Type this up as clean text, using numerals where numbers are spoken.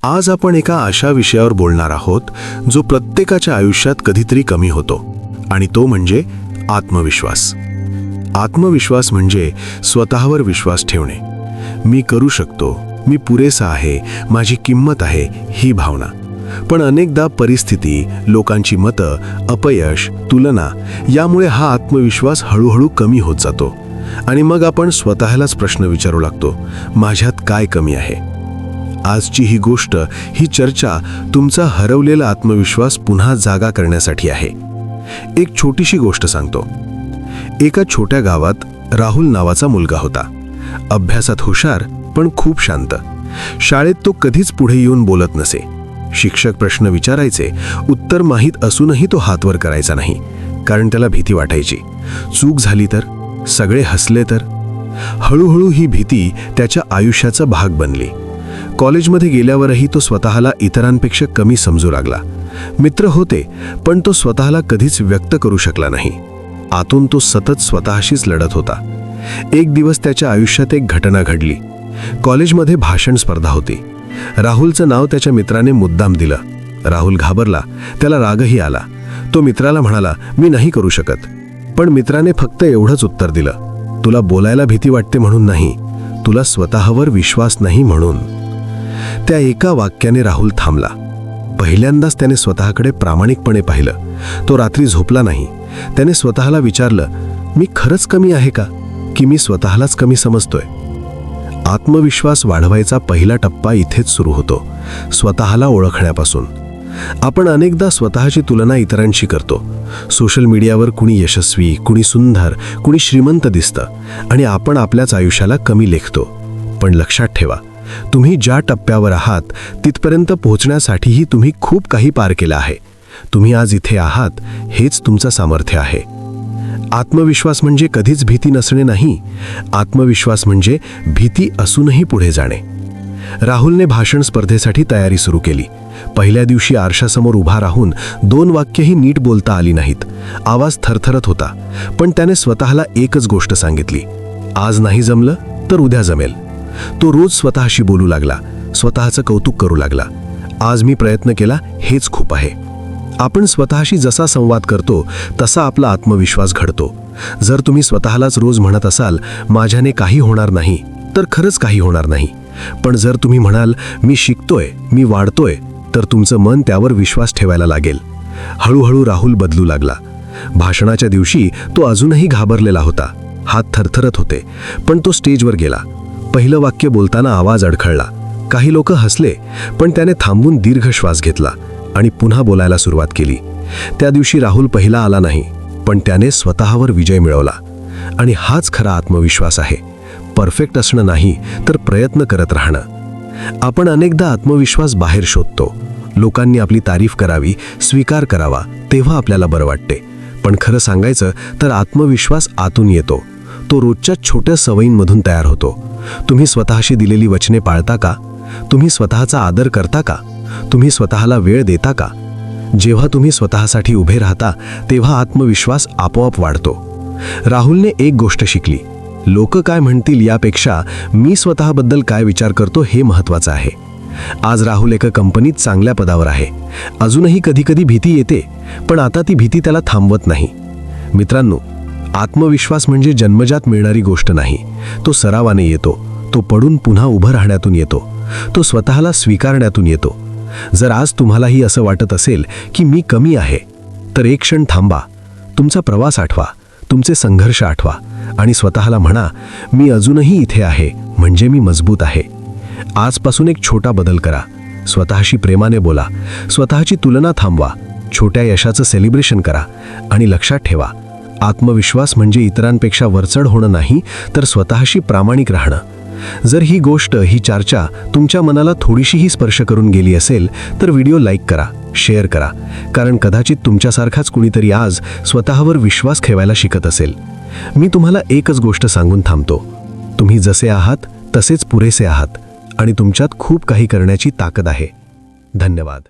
आज आपण एका अशा विषयावर बोलणार आहोत जो प्रत्येकाच्या आयुष्यात कधीतरी कमी होतो, आणि तो म्हणजे आत्मविश्वास. आत्मविश्वास म्हणजे स्वतःवर विश्वास ठेवणे. मी करू शकतो, मी पुरेसा आहे, माझी किंमत आहे, ही भावना. पण अनेकदा परिस्थिती, लोकांची मतं, अपयश, तुलना यामुळे हा आत्मविश्वास हळूहळू कमी होत जातो. आणि मग आपण स्वतःलाच प्रश्न विचारू लागतो, माझ्यात काय कमी आहे? आजची ही गोष्ट, ही चर्चा तुमचा हरवलेला आत्मविश्वास पुन्हा जागा करण्यासाठी आहे. एक छोटीशी गोष्ट सांगतो. एका छोट्या गावात राहुल नावाचा मुलगा होता. अभ्यासात हुशार, पण खूप शांत. शाळेत तो कधीच पुढे येऊन बोलत नसे. शिक्षक प्रश्न विचारायचे, उत्तर माहीत असूनही तो हात वर करायचा नाही, कारण त्याला भीती वाटायची. चूक झाली तर, सगळे हसले तर. हळूहळू ही भीती त्याच्या आयुष्याचा भाग बनली. कॉलेजमध्ये गेल्यावरही तो स्वतःला इतरांपेक्षा कमी समजू लागला. मित्र होते, पण तो स्वतःला कधीच व्यक्त करू शकला नाही. आतून तो सतत स्वतःशीच लढत होता. एक दिवस त्याच्या आयुष्यात एक घटना घडली. कॉलेजमध्ये भाषण स्पर्धा होती. राहुलचं नाव त्याच्या मित्राने मुद्दाम दिलं. राहुल घाबरला, त्याला रागही आला. तो मित्राला म्हणाला, मी नाही करू शकत. पण मित्राने फक्त एवढंच उत्तर दिलं, तुला बोलायला भीती वाटते म्हणून नाही, तुला स्वतःवर विश्वास नाही म्हणून. त्या एका वाक्याने राहुल थांबला. पहिल्यांदाच त्याने स्वतःकडे प्रामाणिकपणे पाहिलं. तो रात्री झोपला नाही. त्याने स्वतःला विचारलं, मी खरंच कमी आहे का, की मी स्वतःलाच कमी समजतोय? आत्मविश्वास वाढवायचा पहिला टप्पा इथेच सुरू होतो, स्वतःला ओळखण्यापासून. आपण अनेकदा स्वतःची तुलना इतरांशी करतो. सोशल मीडियावर कुणी यशस्वी, कुणी सुंदर, कुणी श्रीमंत दिसतं, आणि आपण आपल्याच आयुष्याला कमी लेखतो. पण लक्षात ठेवा, तुम्ही ज्या टप्प्यावर आहात तिथपर्यंत पोहोचण्यासाठीही तुम्ही खूप काही पार केलं आहे. तुम्ही आज इथे आहात, हेच तुमचं सामर्थ्य आहे. आत्मविश्वास म्हणजे कधीच भीती नसणे नाही. आत्मविश्वास म्हणजे भीती असूनही पुढे जाणे. राहुलने भाषण स्पर्धेसाठी तयारी सुरू केली. पहिल्या दिवशी आरशासमोर उभा राहून 2 वाक्यही नीट बोलता आली नाहीत. आवाज थरथरत होता. पण त्याने स्वतःला एकच गोष्ट सांगितली, आज नाही जमलं तर उद्या जमेल. तो रोज स्वतःशी बोलू लागला, स्वतःचं कौतुक करू लागला. आज मी प्रयत्न केला, हेच खूप आहे. आपण स्वतःशी जसा संवाद करतो तसा आपला आत्मविश्वास घडतो. जर तुम्ही स्वतःलाच रोज म्हणत असाल, माझ्याने काही होणार नाही, तर खरंच काही होणार नाही. पण जर तुम्ही म्हणाल, मी शिकतोय, मी वाढतोय, तर तुमचं मन त्यावर विश्वास ठेवायला लागेल. हळूहळू राहुल बदलू लागला. भाषणाच्या दिवशी तो अजूनही घाबरलेला होता. हात थरथरत होते. पण तो स्टेजवर गेला. पहिलं वाक्य बोलताना आवाज अडखळला. काही लोक हसले, पण त्याने थांबून दीर्घ श्वास घेतला आणि पुन्हा बोलायला सुरुवात केली. त्या दिवशी राहुल पहिला आला नाही, पण त्याने स्वतःवर विजय मिळवला. आणि हाच खरा आत्मविश्वास आहे. परफेक्ट असणं नाही, तर प्रयत्न करत राहणं. आपण अनेकदा आत्मविश्वास बाहेर शोधतो. लोकांनी आपली तारीफ करावी, स्वीकार करावा, तेव्हा आपल्याला बरं वाटते. पण खरं सांगायचं तर आत्मविश्वास आतून येतो. तो रोजच्या छोट्या सवयींमधून तयार होतो. तुम्ही स्वतःशी दिलेली वचने पाळता का? तुम्ही स्वतःचा आदर करता का? तुम्ही स्वतःला वेळ देता का? जेव्हा तुम्ही स्वतःसाठी उभे राहता, तेव्हा आत्मविश्वास आपोआप वाढतो. राहुलने एक गोष्ट शिकली, लोक काय म्हणतील यापेक्षा मी स्वतःबद्दल काय विचार करतो हे महत्त्वाचं आहे. आज राहुल एका कंपनीत चांगल्या पदावर आहे. अजूनही कधीकधी भीती येते, पण आता ती भीती त्याला थांबवत नाही. मित्रांनो, आत्मविश्वास म्हणजे जन्मजात मिळणारी गोष्ट नाही. तो सरावाने येतो. तो पडून पुन्हा उभं राहण्यातून येतो. तो स्वतःला स्वीकारण्यातून येतो. जर आज तुम्हालाही असं वाटत असेल की मी कमी आहे, तर एक क्षण थांबा. तुमचा प्रवास आठवा, तुमचे संघर्ष आठवा, आणि स्वतःला म्हणा, मी अजूनही इथे आहे, म्हणजे मी मजबूत आहे. आजपासून एक छोटा बदल करा. स्वतःशी प्रेमाने बोला. स्वतःची तुलना थांबवा. छोट्या यशाचं सेलिब्रेशन करा. आणि लक्षात ठेवा, आत्मविश्वास म्हणजे इतरांपेक्षा वरचढ होणं नाही, तर स्वतःशी प्रामाणिक राहणं. जर ही गोष्ट, ही चर्चा तुमच्या मनाला थोडीशीही स्पर्श करून गेली असेल, तर व्हिडिओ लाईक करा, शेअर करा. कारण कदाचित तुमच्यासारखाच कुणीतरी आज स्वतःवर विश्वास ठेवायला शिकत असेल. मी तुम्हाला एकच गोष्ट सांगून थांबतो, तुम्ही जसे आहात तसेच पुरेसे आहात, आणि तुमच्यात खूप काही करण्याची ताकद आहे. धन्यवाद.